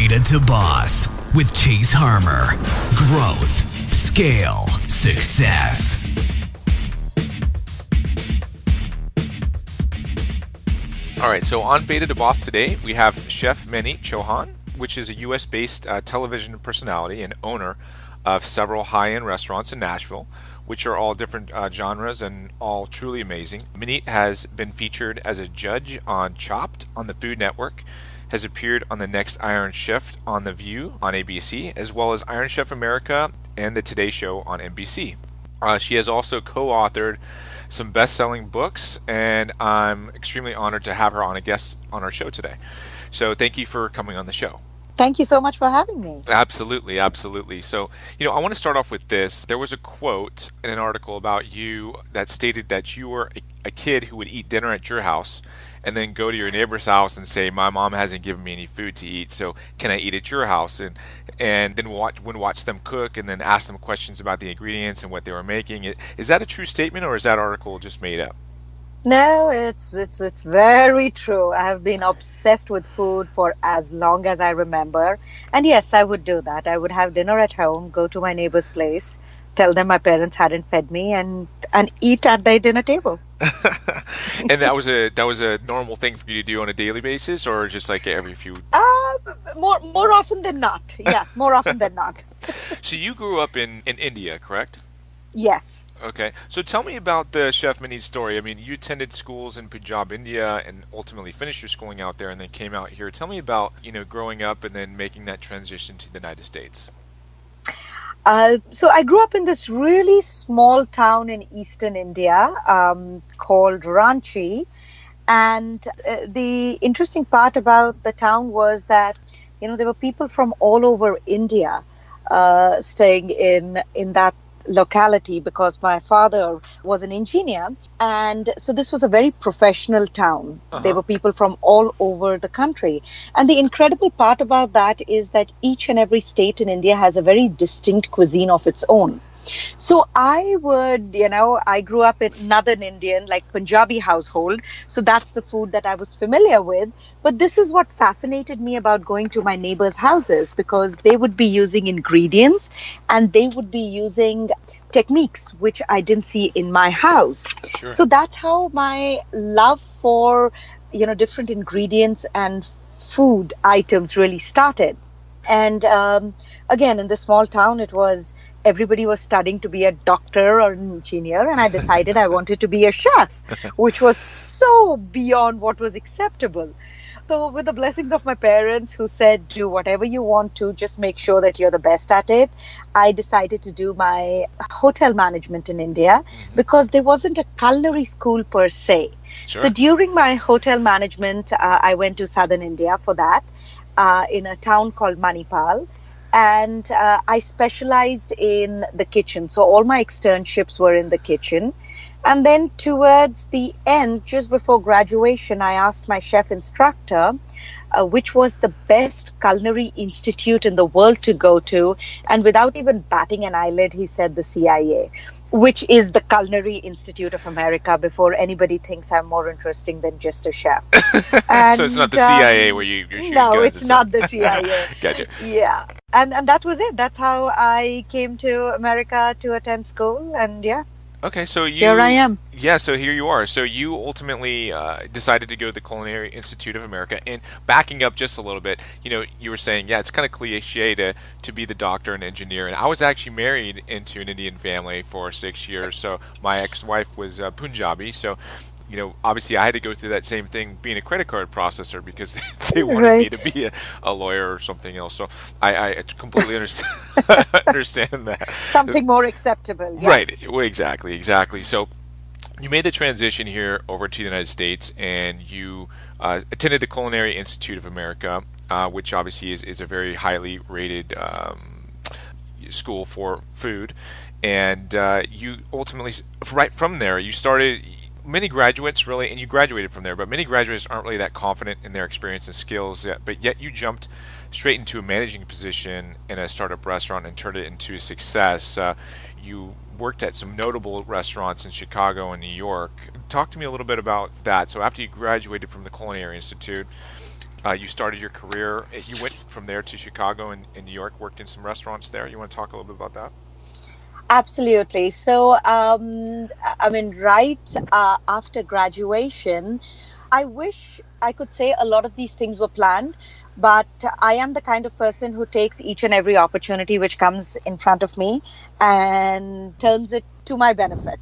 Beta2Boss with Chase Harmer. Growth, scale, success. All right, so on Beta2Boss today, we have Chef Maneet Chauhan, which is a U.S.-based television personality and owner of several high-end restaurants in Nashville, which are all different genres and all truly amazing. Maneet has been featured as a judge on Chopped on the Food Network, has appeared on the next Iron Chef on The View on ABC, as well as Iron Chef America and The Today Show on NBC. She has also co-authored some best-selling books, and I'm extremely honored to have her on a guest on our show today. So thank you for coming on the show. Thank you so much for having me. Absolutely, absolutely. So, I want to start off with this. There was a quote in an article about you that stated that you were a kid who would eat dinner at your house and then go to your neighbor's house and say, "My mom hasn't given me any food to eat, so can I eat at your house?" And then watch them cook and then ask them questions about the ingredients and what they were making. Is that a true statement, or is that article just made up? No, it's very true. I have been obsessed with food for as long as I remember. And yes, I would do that. I would have dinner at home, go to my neighbor's place, tell them my parents hadn't fed me, and eat at their dinner table. And that was a normal thing for you to do on a daily basis, or just like every few? More often than not. Yes, more often than not. So you grew up in India, correct? Yes. Okay. So tell me about the Chef Maneet story. I mean, you attended schools in Punjab, India, and ultimately finished your schooling out there and then came out here. Tell me about, growing up and then making that transition to the United States. So I grew up in this really small town in eastern India called Ranchi. And the interesting part about the town was that, there were people from all over India staying in that locality, because my father was an engineer, and so this was a very professional town. There were people from all over the country, and the incredible part about that is that each and every state in India has a very distinct cuisine of its own. So I grew up in Northern Indian, like Punjabi household. So that's the food that I was familiar with. But this is what fascinated me about going to my neighbors' houses, because they would be using ingredients and they would be using techniques which I didn't see in my house. Sure. So that's how my love for, different ingredients and food items really started. And again, in the small town, everybody was studying to be a doctor or an engineer, and I decided I wanted to be a chef, which was so beyond what was acceptable. So with the blessings of my parents, who said, do whatever you want to, just make sure that you're the best at it, I decided to do my hotel management in India, because there wasn't a culinary school per se. Sure. So during my hotel management, I went to southern India for that, in a town called Manipal. And I specialized in the kitchen. So all my externships were in the kitchen. And then towards the end, just before graduation, I asked my chef instructor, which was the best culinary institute in the world to go to. And without even batting an eyelid, he said the CIA, which is the Culinary Institute of America, before anybody thinks I'm more interesting than just a chef. And, so it's not the CIA where you're shooting no, guns? it's not the CIA. Gotcha. Yeah. And that was it. That's how I came to America to attend school. And yeah. Okay, so here I am. Yeah, so here you are. So you ultimately decided to go to the Culinary Institute of America. And backing up just a little bit, you were saying, yeah, it's kind of cliche to be the doctor and engineer. And I was actually married into an Indian family for 6 years. So my ex-wife was Punjabi. So, obviously I had to go through that same thing being a credit card processor, because they wanted me to be a lawyer or something else. So I completely understand that. Something more acceptable. Yes. Right. Well, exactly. So you made the transition here over to the United States, and you attended the Culinary Institute of America, which obviously is a very highly rated school for food. And you ultimately, right from there, you started. Many graduates really, and you graduated from there, but many graduates aren't really that confident in their experience and skills yet, but yet you jumped straight into a managing position in a startup restaurant and turned it into a success. You worked at some notable restaurants in Chicago and New York. Talk to me a little bit about that. So after you graduated from the Culinary Institute, You started your career. You went from there to Chicago and New York, worked in some restaurants there. You want to talk a little bit about that? Absolutely. So, I mean, right after graduation, I wish I could say a lot of these things were planned, but I am the kind of person who takes each and every opportunity which comes in front of me and turns it to my benefit.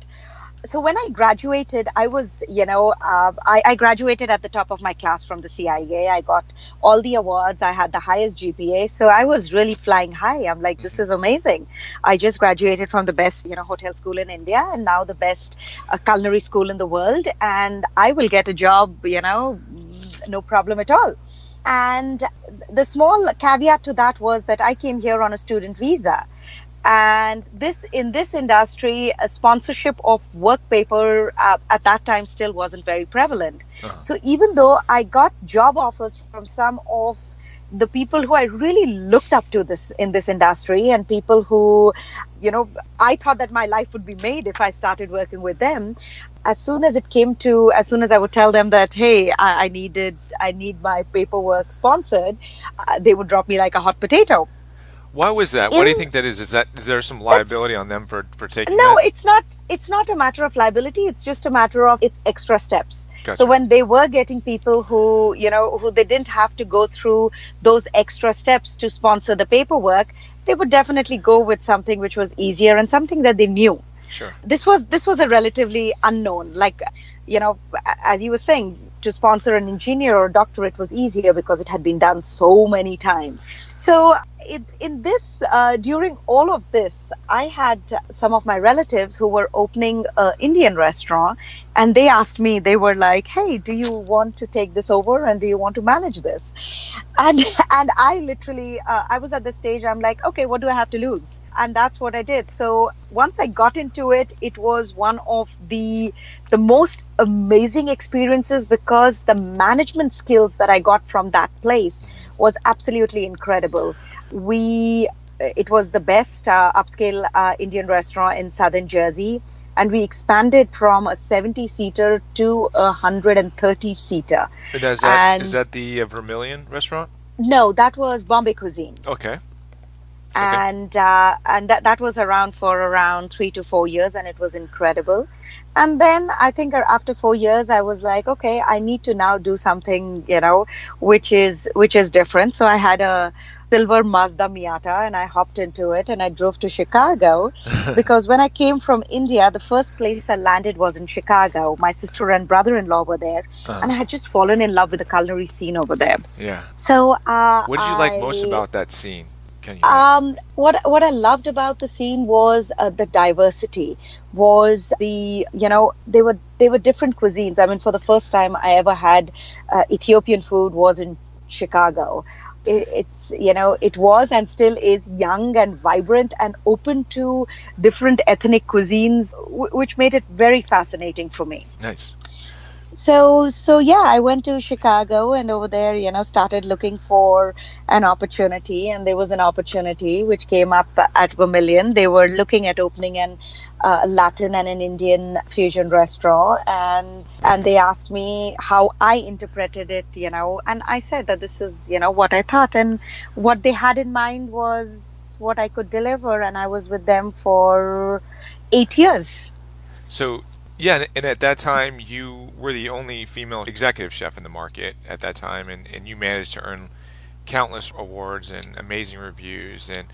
So when I graduated, I was, I graduated at the top of my class from the CIA. I got all the awards. I had the highest GPA. So I was really flying high. I'm like, this is amazing. I just graduated from the best, hotel school in India and now the best culinary school in the world. And I will get a job, no problem at all. And the small caveat to that was that I came here on a student visa. And this in this industry, a sponsorship of work paper at that time still wasn't very prevalent. So even though I got job offers from some of the people who I really looked up to this in this industry and people who, I thought that my life would be made if I started working with them. As soon as I would tell them that, hey, I need my paperwork sponsored, they would drop me like a hot potato. Why was that? What do you think that is? Is there some liability on them for taking No, that? it's not. It's not a matter of liability. It's just a matter of it's extra steps. Gotcha. So when they were getting people who they didn't have to go through those extra steps to sponsor the paperwork, they would definitely go with something which was easier and something that they knew. Sure. This was a relatively unknown. Like, as you were saying, to sponsor an engineer or a doctor, it was easier because it had been done so many times. So during all of this, I had some of my relatives who were opening an Indian restaurant, and they asked me, they were like, hey, do you want to take this over and do you want to manage this? And I literally, I was at the stage, I'm like, okay, what do I have to lose? And that's what I did. So once I got into it, it was one of the most amazing experiences because the management skills that I got from that place was absolutely incredible. It was the best upscale Indian restaurant in southern Jersey, and we expanded from a 70-seater to a 130-seater. Is that the Vermilion restaurant? No, that was Bombay Cuisine. Okay. And that was around for around 3 to 4 years, and it was incredible. And then I think after 4 years, I was like, okay, I need to now do something, which is different. So I had a silver Mazda Miata and I hopped into it and I drove to Chicago because when I came from India, the first place I landed was in Chicago. My sister and brother-in-law were there and I had just fallen in love with the culinary scene over there. Yeah. So what did you like most about that scene? What I loved about the scene was the diversity. Was they were different cuisines. I mean, for the first time I ever had Ethiopian food was in Chicago. It was and still is young and vibrant and open to different ethnic cuisines, which made it very fascinating for me. Nice. So yeah, I went to Chicago and over there, started looking for an opportunity, and there was an opportunity which came up at Vermilion. They were looking at opening a Latin and an Indian fusion restaurant, and they asked me how I interpreted it, and I said that this is, what I thought, and what they had in mind was what I could deliver, and I was with them for 8 years. So yeah, and at that time you were the only female executive chef in the market at that time, and you managed to earn countless awards and amazing reviews. And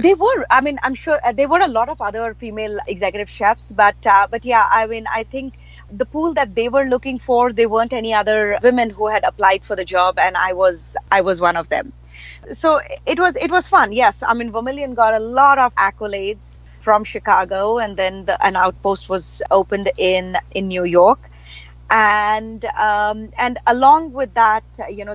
they were, I mean, I'm sure there were a lot of other female executive chefs, but yeah, I mean, I think the pool that they were looking for, there weren't any other women who had applied for the job, and I was one of them. So it was fun. Yes, I mean, Vermilion got a lot of accolades from Chicago, and then an outpost was opened in New York, and along with that,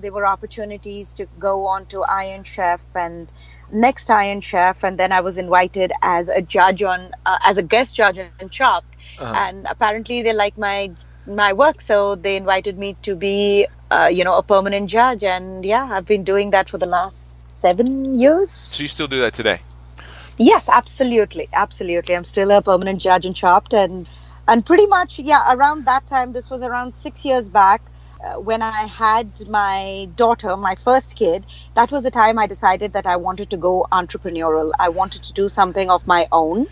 there were opportunities to go on to Iron Chef and Next Iron Chef, and then I was invited as a judge as a guest judge on Chopped, and apparently they liked my work, so they invited me to be a permanent judge, and yeah, I've been doing that for the last 7 years. So you still do that today? Yes, absolutely. I'm still a permanent judge in Chopped, and pretty much, yeah, around that time, this was around 6 years back, when I had my daughter, my first kid, that was the time I decided that I wanted to go entrepreneurial. I wanted to do something of my own.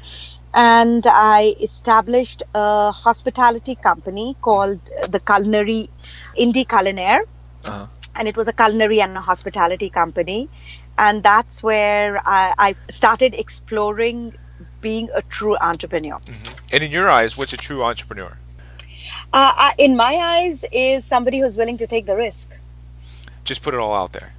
And I established a hospitality company called the Culinary Indie Culinaire. Uh-huh. And it was a culinary and a hospitality company. And that's where I started exploring being a true entrepreneur. Mm-hmm. And in your eyes, what's a true entrepreneur? In my eyes, is somebody who's willing to take the risk. Just put it all out there.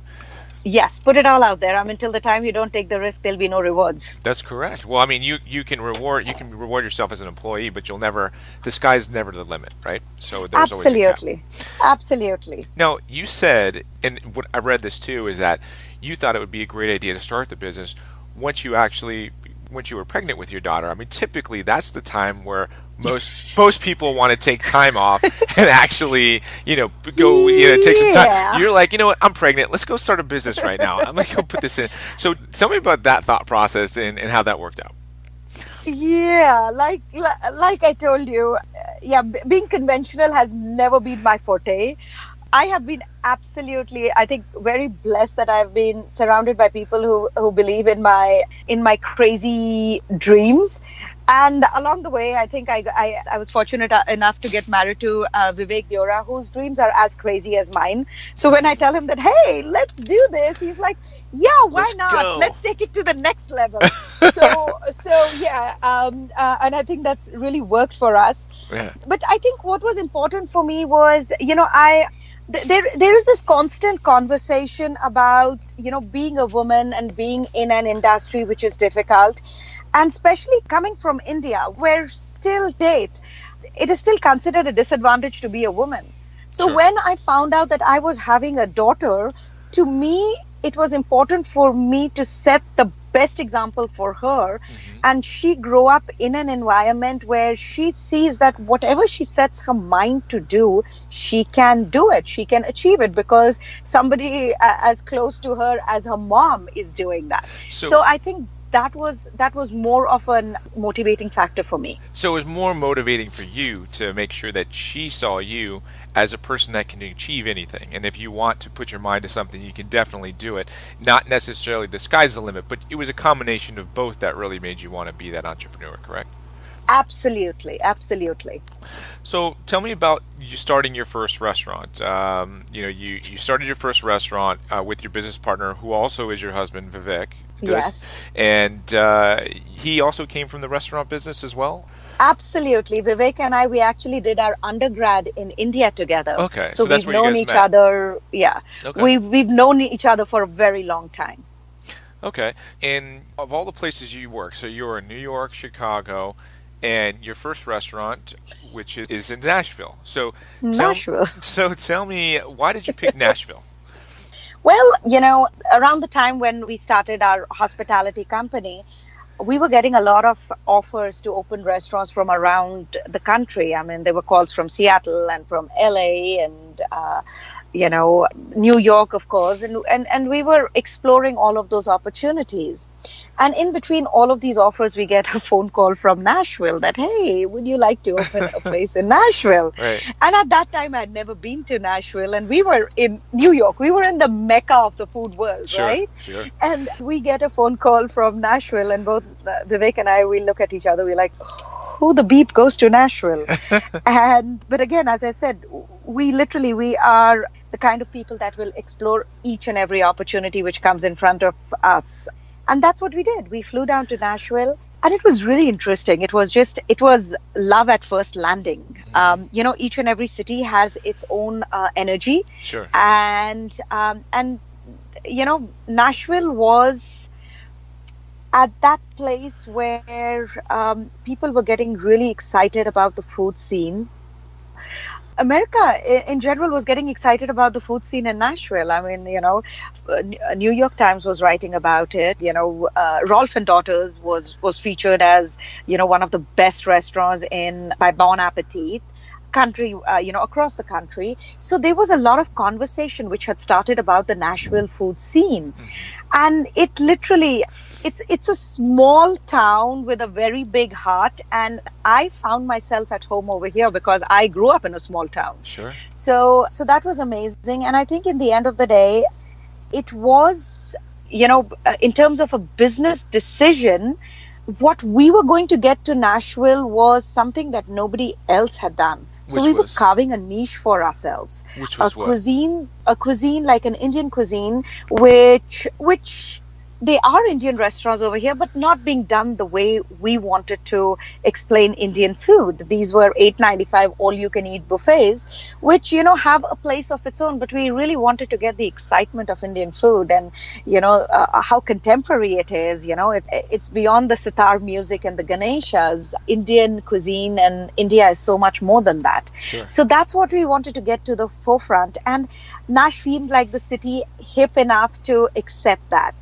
Yes, put it all out there. I mean, till the time you don't take the risk, there'll be no rewards. That's correct. Well, I mean, you can reward yourself as an employee, but the sky's never the limit, right? So there's Absolutely. Always a cap. Absolutely. Now, you said, and what I read this too, is that you thought it would be a great idea to start the business once you were pregnant with your daughter. I mean, typically that's the time where most people want to take time off and actually, go, take some time. You're like, you know what, I'm pregnant. Let's go start a business right now. I'm going to go put this in. So tell me about that thought process and how that worked out. Yeah, like I told you, being conventional has never been my forte. I have been absolutely, I think, very blessed that I've been surrounded by people who believe in my crazy dreams. And along the way, I think I was fortunate enough to get married to Vivek Deora, whose dreams are as crazy as mine. So when I tell him that, hey, let's do this, he's like, yeah, why not? Go. Let's take it to the next level. And I think that's really worked for us. Yeah. But I think what was important for me was, there is this constant conversation about, being a woman and being in an industry which is difficult. And especially coming from India, where it is still considered a disadvantage to be a woman. So Sure. When I found out that I was having a daughter, to me, it was important for me to set the best example for her. Mm-hmm. And she grew up in an environment where she sees that whatever she sets her mind to do, she can do it. She can achieve it because somebody as close to her as her mom is doing that. So I think that was more of a motivating factor for me. So it was more motivating for you to make sure that she saw you as a person that can achieve anything. And if you want to put your mind to something, you can definitely do it. Not necessarily the sky's the limit, but it was a combination of both that really made you want to be that entrepreneur, correct? Absolutely. So tell me about you starting your first restaurant. You started your first restaurant with your business partner, who also is your husband, Vivek. Yes. And he also came from the restaurant business as well? Absolutely. Vivek and I, we actually did our undergrad in India together. Okay. So that's we've where you known guys each met. other. Yeah. Okay. We've known each other for a very long time. Okay. And of all the places you work, so you're in New York, Chicago, and your first restaurant, which is in Nashville. So tell me, why did you pick Nashville? Well, around the time when we started our hospitality company, we were getting a lot of offers to open restaurants from around the country. I mean, there were calls from Seattle and from LA and, New York, of course. And we were exploring all of those opportunities. And in between all of these offers, we get a phone call from Nashville that, hey, would you like to open a place in Nashville? Right. And at that time, I'd never been to Nashville. And we were in New York. We were in the mecca of the food world, Sure, right? Sure. And we get a phone call from Nashville. And both Vivek and I, we look at each other. We're like, who the beep goes to Nashville? But again, as I said, we are the kind of people that will explore each and every opportunity which comes in front of us. And that's what we did. We flew down to Nashville, and it was really interesting. It was love at first landing. Each and every city has its own energy. Sure. And Nashville was at that place where people were getting really excited about the food scene. America in general was getting excited about the food scene in Nashville. I mean, New York Times was writing about it. Rolf and Daughters was featured as, one of the best restaurants by Bon Appetit. country, across the country. So there was a lot of conversation which had started about the Nashville food scene. And it literally, it's a small town with a very big heart. And I found myself at home over here because I grew up in a small town. Sure. So that was amazing. And I think in the end of the day, it was, in terms of a business decision, what we were going to get to Nashville was something that nobody else had done. So we were carving a niche for ourselves. Which was a cuisine like an Indian cuisine, which they are Indian restaurants over here, but not being done the way we wanted to explain Indian food. These were $8.95 all-you-can-eat buffets, which, have a place of its own. But we really wanted to get the excitement of Indian food and, how contemporary it is. It's beyond the sitar music and the Ganeshas. Indian cuisine and India is so much more than that. Sure. So that's what we wanted to get to the forefront. And Nash seemed like the city hip enough to accept that.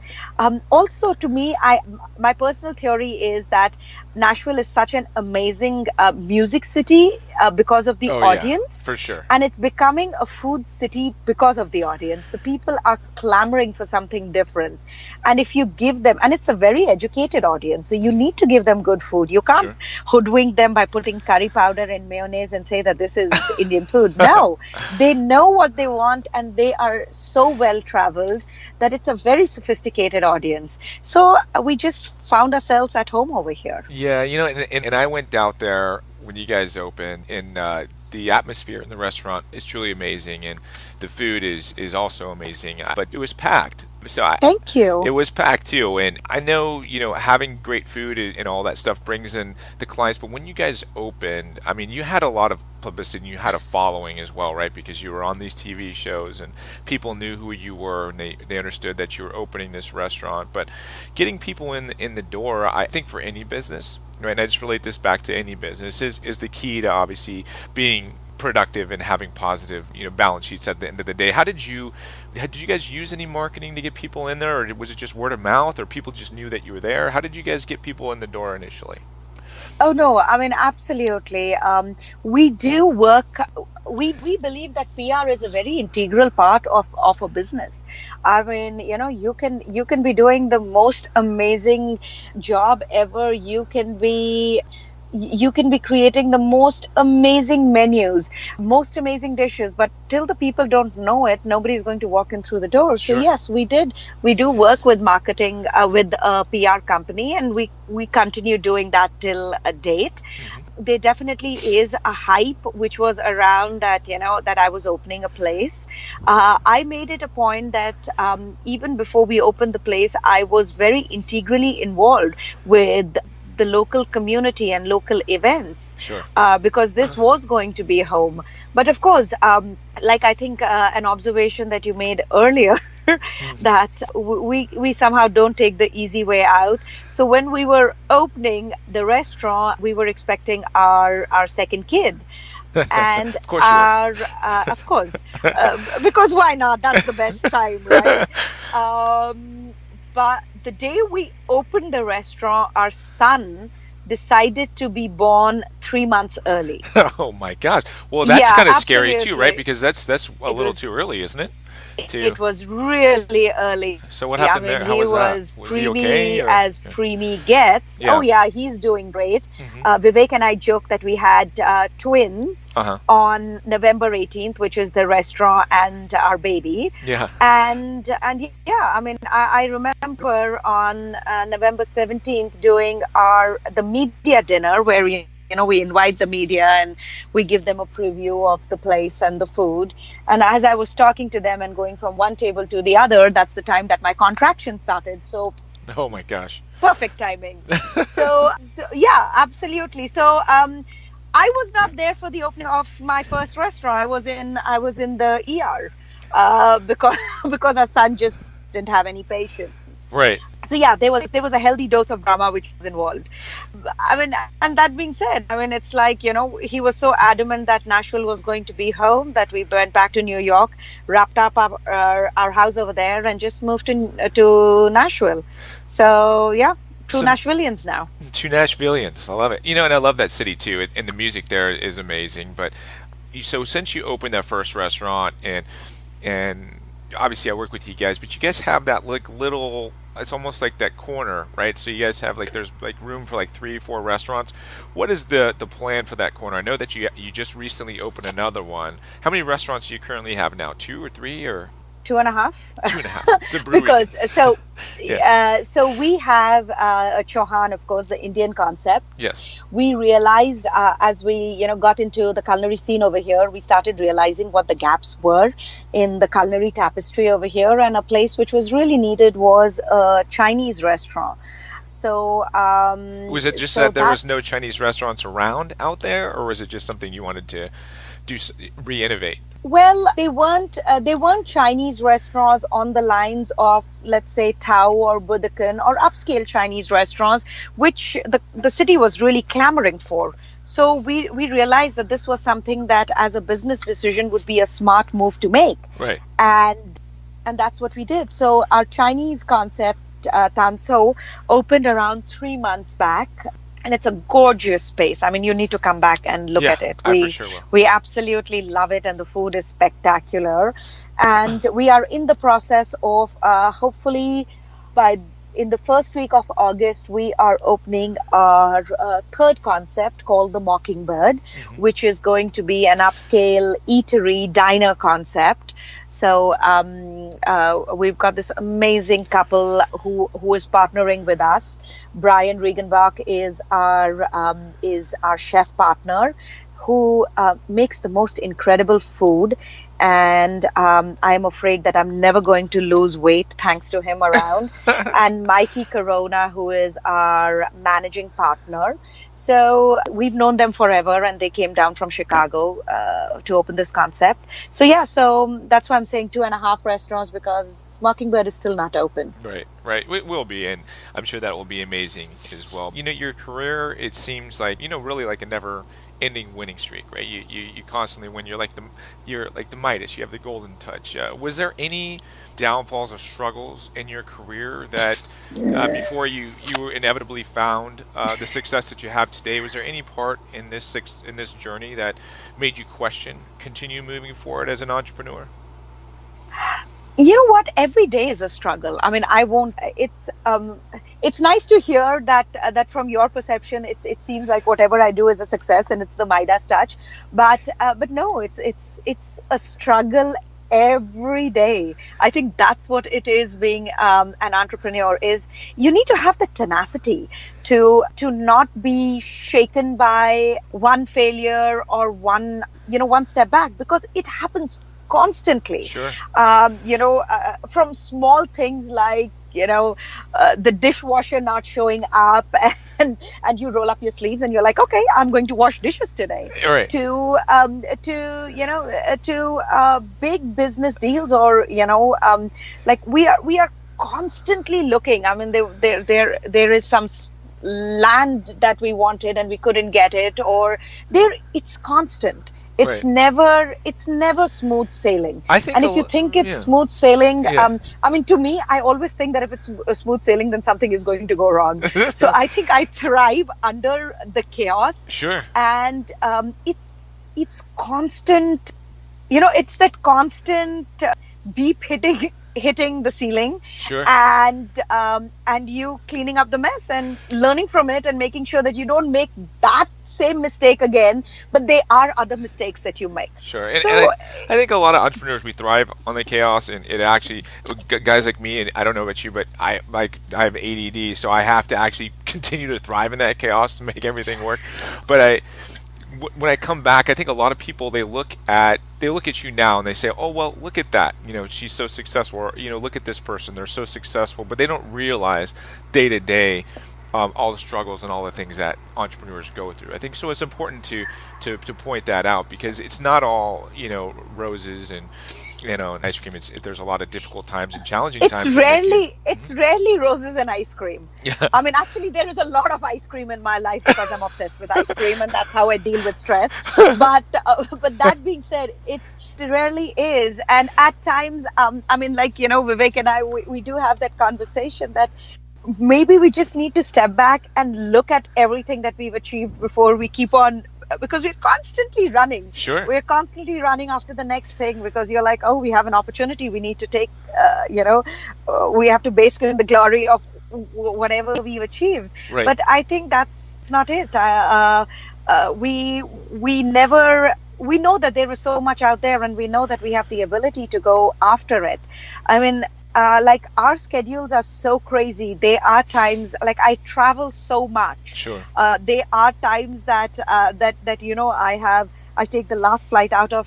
Also, to me, my personal theory is that Nashville is such an amazing music city because of the audience. Yeah, for sure. And it's becoming a food city because of the audience. The people are clamoring for something different. And if you give them, and it's a very educated audience, so you need to give them good food. You can't hoodwink them by putting curry powder and mayonnaise and say that this is Indian food. No, they know what they want, and they are so well traveled that it's a very sophisticated audience. So we just found ourselves at home over here. Yeah, and I went out there when you guys opened, and the atmosphere in the restaurant is truly amazing, and the food is also amazing. But it was packed. So Thank you. It was packed too, and I know having great food and all that stuff brings in the clients. But when you guys opened, I mean, you had a lot of publicity, and you had a following as well, right? Because you were on these TV shows, and people knew who you were, and they understood that you were opening this restaurant. But getting people in the door, I think for any business, right? And I just relate this back to any business is the key to obviously being productive and having positive balance sheets at the end of the day. Did you guys use any marketing to get people in there, or was it just word of mouth, or people just knew that you were there? How did you guys get people in the door initially? Oh no, I mean, absolutely. We do work. We believe that PR is a very integral part of a business. I mean, you can be doing the most amazing job ever. You can be creating the most amazing menus, most amazing dishes, but till the people don't know it, nobody's going to walk in through the door. Sure. So yes, we do work with marketing, with a PR company, and we continue doing that till a date. Mm-hmm. There definitely is a hype which was around that, that I was opening a place. I made it a point that even before we opened the place, I was very integrally involved with the local community and local events. Sure. Because this was going to be home. But of course, like I think an observation that you made earlier, that we somehow don't take the easy way out. So when we were opening the restaurant, we were expecting our second kid. And of course because why not? That's the best time, right? But the day we opened the restaurant, our son decided to be born 3 months early. Oh my gosh! Well, that's kind of scary too, absolutely. right? Because that's a little too early, isn't it? It was really early. So what happened there? How was that? Was he okay? As preemie gets. Yeah. Oh yeah, he's doing great. Mm-hmm. Vivek and I joke that we had twins on November 18th, which is the restaurant and our baby. Yeah. And yeah, I mean, I remember on November 17th doing the media dinner where we invite the media and we give them a preview of the place and the food. And as I was talking to them and going from one table to the other, that's the time that my contraction started. So, oh my gosh, perfect timing. So yeah, absolutely. So I was not there for the opening of my first restaurant. I was in the ER because our son just didn't have any patience. Right. So yeah, there was a healthy dose of drama which was involved. I mean, and that being said, I mean, it's like, he was so adamant that Nashville was going to be home that we went back to New York, wrapped up our house over there, and just moved to Nashville. So yeah, True Nashvillians now. Two Nashvillians. I love it. And I love that city too. And the music there is amazing. But so since you opened that first restaurant, and obviously I work with you guys, but you guys have that like little. It's almost like that corner, right? So you guys have there's room for 3-4 restaurants. What is the plan for that corner? I know that you just recently opened another one. How many restaurants do you currently have now? 2 or 3 or? 2.5. 2.5. The brewery. Because Yeah. so we have Chauhan, of course, the Indian concept. Yes. We realized as we got into the culinary scene over here, we started realizing what the gaps were in the culinary tapestry over here, and a place which was really needed was a Chinese restaurant. So was it just that there was no Chinese restaurants around out there, or was it just something you wanted to re-innovate? Well, they weren't Chinese restaurants on the lines of, let's say, Tao or Budokan or upscale Chinese restaurants, which the city was really clamoring for. So we realized that this was something that, as a business decision, would be a smart move to make. Right. And that's what we did. So our Chinese concept, Tanso, opened around 3 months back. And it's a gorgeous space. I mean, you need to come back and look at it. I for sure will. We absolutely love it, and the food is spectacular. And we are in the process of hopefully in the first week of August, we are opening our third concept called the Mockingbird, which is going to be an upscale eatery diner concept. So we've got this amazing couple who is partnering with us. Brian Regenbach is our chef partner, who makes the most incredible food. And I'm afraid that I'm never going to lose weight thanks to him around. And Mikey Corona, who is our managing partner. So we've known them forever, and they came down from Chicago to open this concept. So that's why I'm saying 2.5 restaurants, because Mockingbird is still not open. Right. It will be, and I'm sure that will be amazing as well. Your career, it seems like, really like a never-ending winning streak, right? You constantly win. You're like the Midas. You have the golden touch. Was there any downfalls or struggles in your career that before you inevitably found the success that you have today? Was there any part in this journey that made you continue moving forward as an entrepreneur? You know what? Every day is a struggle. I mean, it's nice to hear that from your perception, it seems like whatever I do is a success and it's the Midas touch. But no, it's a struggle every day. I think that's what it is being an entrepreneur. Is you need to have the tenacity to not be shaken by one failure or one step back, because it happens constantly. Sure. From small things like the dishwasher not showing up, and you roll up your sleeves and you're like, okay, I'm going to wash dishes today. Right. To big business deals, or like we are constantly looking. I mean, there is some land that we wanted and we couldn't get it, or it's constant. It's never smooth sailing. I think, and if you think it's smooth sailing, I mean, to me, I always think that if it's smooth sailing, then something is going to go wrong. So I think I thrive under the chaos. Sure. And it's constant. It's that constant beep hitting the ceiling. Sure. And you cleaning up the mess and learning from it and making sure that you don't make that same mistake again, but there are other mistakes that you make. Sure. And I think a lot of entrepreneurs, we thrive on the chaos, and it actually, guys like me, and I don't know about you, but I have ADD, so I have to actually continue to thrive in that chaos to make everything work. But when I come back, I think a lot of people, they look at you now and they say, oh, well, look at that, she's so successful, or look at this person, they're so successful, but they don't realize day to day all the struggles and all the things that entrepreneurs go through. I think so. It's important to point that out, because it's not all roses and ice cream. There's a lot of difficult times and challenging times. It's rarely roses and ice cream. Yeah. I mean, actually, there is a lot of ice cream in my life because I'm obsessed with ice cream, and that's how I deal with stress. But that being said, it rarely is, and at times, I mean, like Vivek and I, we do have that conversation that maybe we just need to step back and look at everything that we've achieved before we keep on, because we're constantly running. Sure. We're constantly running after the next thing, because you're like, oh, we have an opportunity, we need to take, we have to bask in the glory of whatever we've achieved. Right. But I think that's not it. We never. We know that there is so much out there, and we know that we have the ability to go after it. I mean, like, our schedules are so crazy. There are times, like, I travel so much. Sure. There are times that I take the last flight out of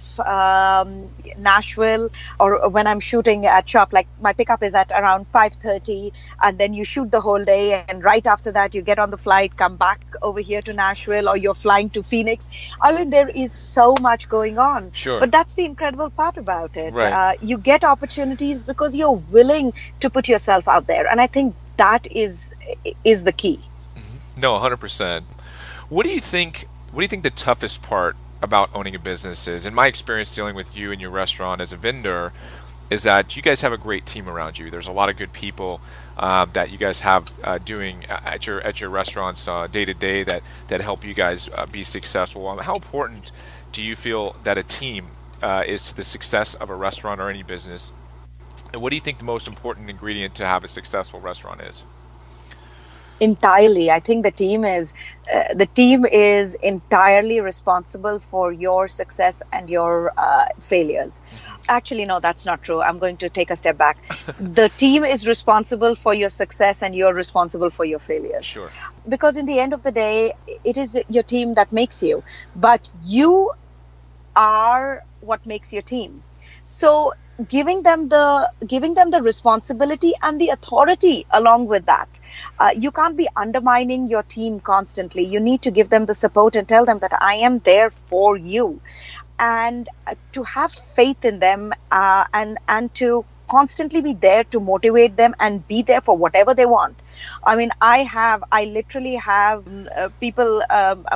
Nashville, or when I'm shooting at shop, like my pickup is at around 5:30, and then you shoot the whole day, and right after that you get on the flight, come back over here to Nashville, or you're flying to Phoenix. I mean, there is so much going on. Sure. But that's the incredible part about it. Right. You get opportunities because you're willing to put yourself out there, and I think that is the key. No, 100%. What do you think the toughest part about owning a business is? In my experience dealing with you and your restaurant as a vendor, is that you guys have a great team around you. There's a lot of good people that you guys have doing at your restaurants day to day that help you guys be successful. How important do you feel that a team is to the success of a restaurant or any business? And what do you think the most important ingredient to have a successful restaurant is? Entirely. I think the team is entirely responsible for your success and your failures. Actually, no, that's not true. I'm going to take a step back. The team is responsible for your success, and you're responsible for your failures. Sure. Because in the end of the day, it is your team that makes you, but you are what makes your team. So giving them the responsibility and the authority along with that. You can't be undermining your team constantly. You need to give them the support and tell them that I am there for you, and to have faith in them, and to constantly be there to motivate them and be there for whatever they want. I mean, I literally have people,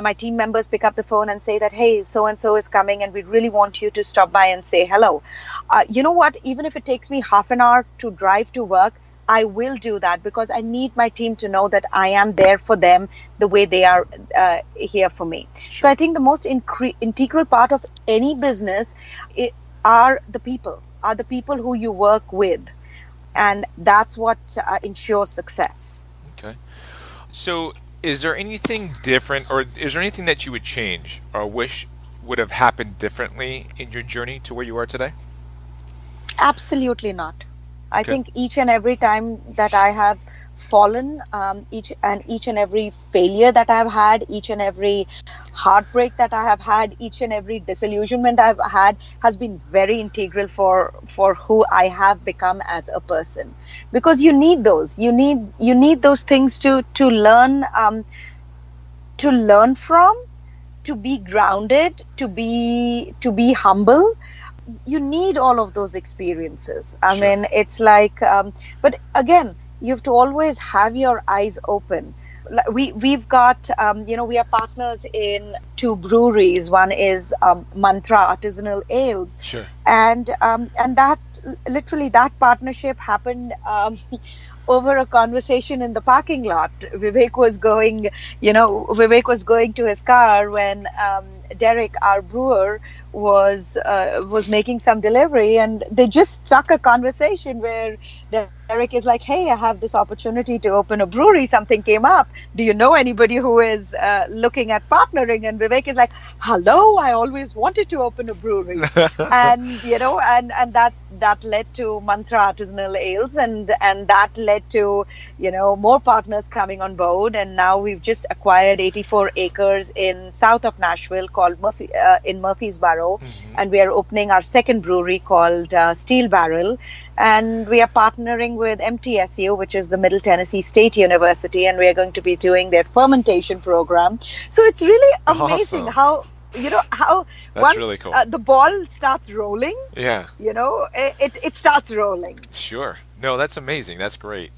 my team members pick up the phone and say that, hey, so-and-so is coming and we really want you to stop by and say hello. You know what? Even if it takes me half an hour to drive to work, I will do that, because I need my team to know that I am there for them the way they are here for me. Sure. So I think the most integral part of any business are the people who you work with. And that's what ensures success. Okay. So is there anything different, or is there anything that you would change or wish would have happened differently in your journey to where you are today? Absolutely not. I Okay. think each and every time that I have fallen, each and every failure that I've had, each and every heartbreak that I have had, each and every disillusionment I've had has been very integral for who I have become as a person. Because you need those. You need those things to learn from, to be grounded, to be humble. You need all of those experiences. I Sure. mean, it's like, but again, you have to always have your eyes open. We've got, we are partners in 2 breweries. One is Mantra Artisanal Ales. Sure. And that, literally, that partnership happened over a conversation in the parking lot. Vivek was going to his car when Derek, our brewer, was making some delivery, and they just struck a conversation where Derek is like, hey, I have this opportunity to open a brewery. Something came up. Do you know anybody who is looking at partnering? And Vivek is like, hello, I always wanted to open a brewery. And, and that led to Mantra Artisanal Ales, and that led to, more partners coming on board. And now we've just acquired 84 acres in south of Nashville called in Murfreesboro. And we are opening our second brewery called Steel Barrel. And we are partnering with MTSU, which is the Middle Tennessee State University, and we are going to be doing their fermentation program. So it's really amazing Awesome. how That's once really cool. the ball starts rolling, Yeah. it starts rolling. Sure. No, that's amazing. That's great.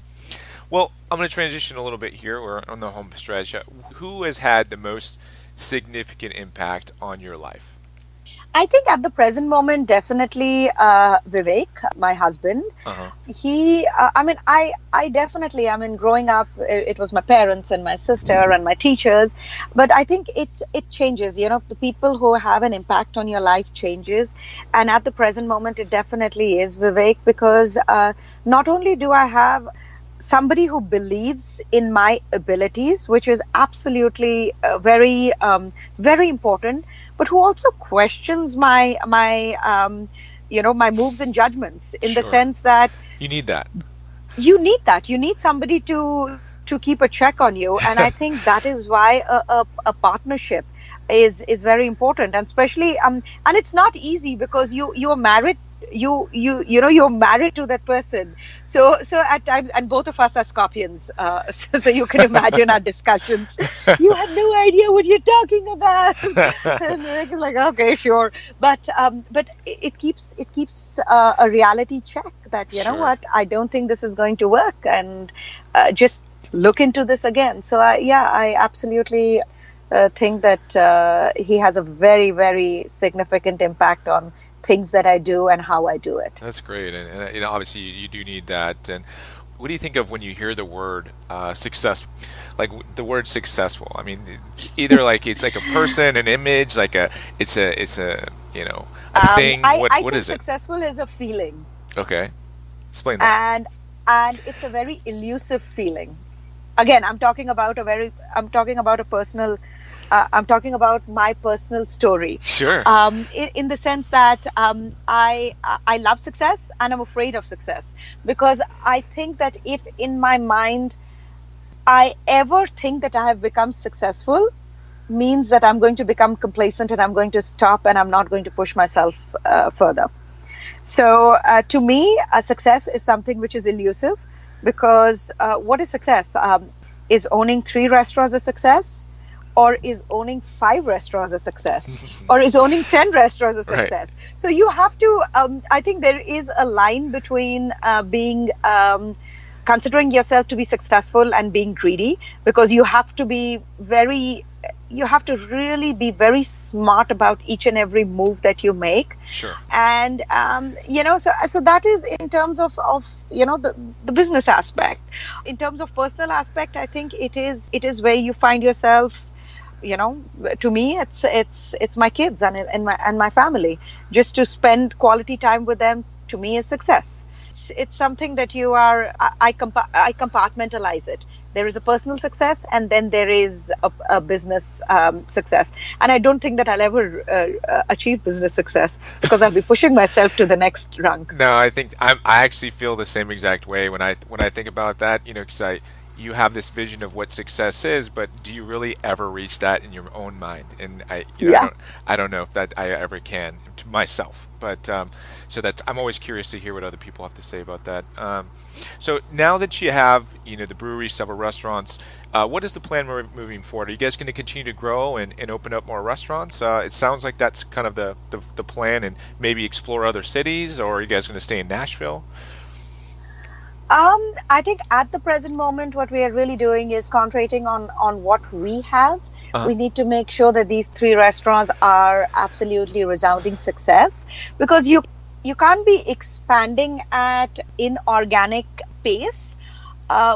Well, I'm going to transition a little bit here. We're on the home stretch. Who has had the most significant impact on your life? I think at the present moment, definitely Vivek, my husband. Uh-huh. I definitely, growing up, it was my parents and my sister and my teachers, but I think it changes. The people who have an impact on your life changes, and at the present moment, it definitely is Vivek, because not only do I have somebody who believes in my abilities, which is absolutely very important, but who also questions my moves and judgments, in the Sure. sense that You need that. you need somebody to keep a check on you. And I think that is why a partnership is very important, and especially and it's not easy, because you're married, you're married to that person. So at times, and both of us are Scorpions, so you can imagine our discussions. You have no idea what you're talking about. And it's like, okay, sure, but it keeps a reality check, that Sure. I don't think this is going to work, and just look into this again. So I absolutely think that he has a very, very significant impact on things that I do and how I do it. That's great, and obviously you do need that. And what do you think of when you hear the word success, like the word successful? I mean, either like it's like a person, an image, like it's a a thing. I What think is it? successful is a feeling, Okay, explain that. and it's a very elusive feeling. Again, I'm talking about my personal story, Sure. in the sense that I love success, and I'm afraid of success, because I think that if in my mind I ever think that I have become successful, means that I'm going to become complacent, and I'm going to stop, and I'm not going to push myself further. So to me, success is something which is elusive, because what is success? Is owning 3 restaurants a success? Or is owning 5 restaurants a success? Or is owning 10 restaurants a Right. success? So you have to, I think there is a line between being considering yourself to be successful and being greedy, because you have to really be very smart about each and every move that you make. Sure. And so that is in terms of the business aspect. In terms of personal aspect, I think it is where you find yourself. To me, it's my kids and my family. Just to spend quality time with them, to me, is success. It's something that I compartmentalize it. There is a personal success, and then there is a business success. And I don't think that I'll ever achieve business success, because I'll be pushing myself to the next rung. No, I think I actually feel the same exact way when I think about that. Because you have this vision of what success is, but do you really ever reach that in your own mind? And Yeah. I don't know if that I ever can to myself. But so that's I'm always curious to hear what other people have to say about that. So now that you have the brewery, several restaurants, what is the plan moving forward? Are you guys going to continue to grow and open up more restaurants? It sounds like that's kind of the plan, and maybe explore other cities, or are you guys going to stay in Nashville? I think at the present moment, what we are really doing is concentrating on what we have. Uh-huh. We need to make sure that these 3 restaurants are absolutely resounding success, because you can't be expanding at inorganic pace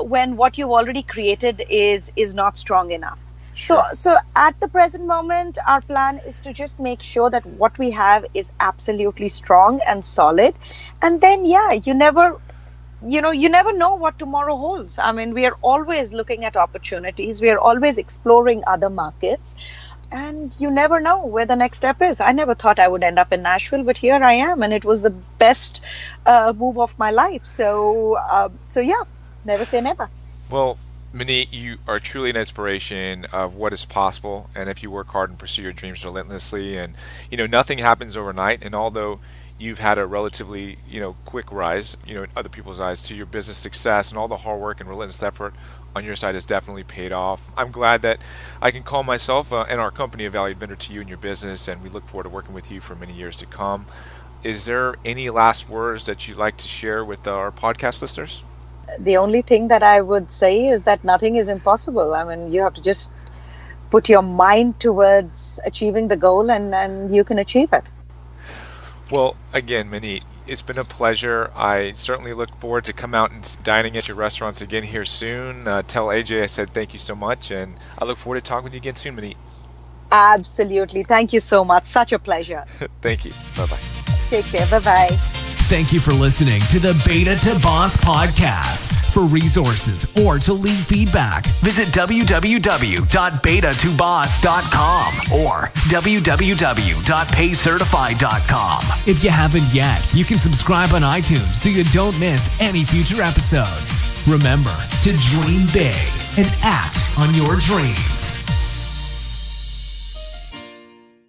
when what you've already created is not strong enough. Sure. So at the present moment, our plan is to just make sure that what we have is absolutely strong and solid, and then you never know what tomorrow holds. I mean, we are always looking at opportunities. We are always exploring other markets. And you never know where the next step is. I never thought I would end up in Nashville, but here I am. And it was the best move of my life. So yeah, never say never. Well, Maneet, you are truly an inspiration of what is possible, and if you work hard and pursue your dreams relentlessly, and nothing happens overnight. And although you've had a relatively quick rise, in other people's eyes, to your business success, and all the hard work and relentless effort on your side has definitely paid off. I'm glad that I can call myself and our company a valued vendor to you and your business, and we look forward to working with you for many years to come. Is there any last words that you'd like to share with our podcast listeners? The only thing that I would say is that nothing is impossible. I mean, you have to just put your mind towards achieving the goal, and you can achieve it. Well, again, Maneet, it's been a pleasure. I certainly look forward to come out and dining at your restaurants again here soon. Tell AJ I said thank you so much, and I look forward to talking with you again soon, Maneet. Absolutely. Thank you so much. Such a pleasure. Thank you. Bye-bye. Take care. Bye-bye. Thank you for listening to the Beta2Boss Podcast. For resources or to leave feedback, visit www.beta2boss.com or www.paycertified.com. If you haven't yet, you can subscribe on iTunes so you don't miss any future episodes. Remember to dream big and act on your dreams.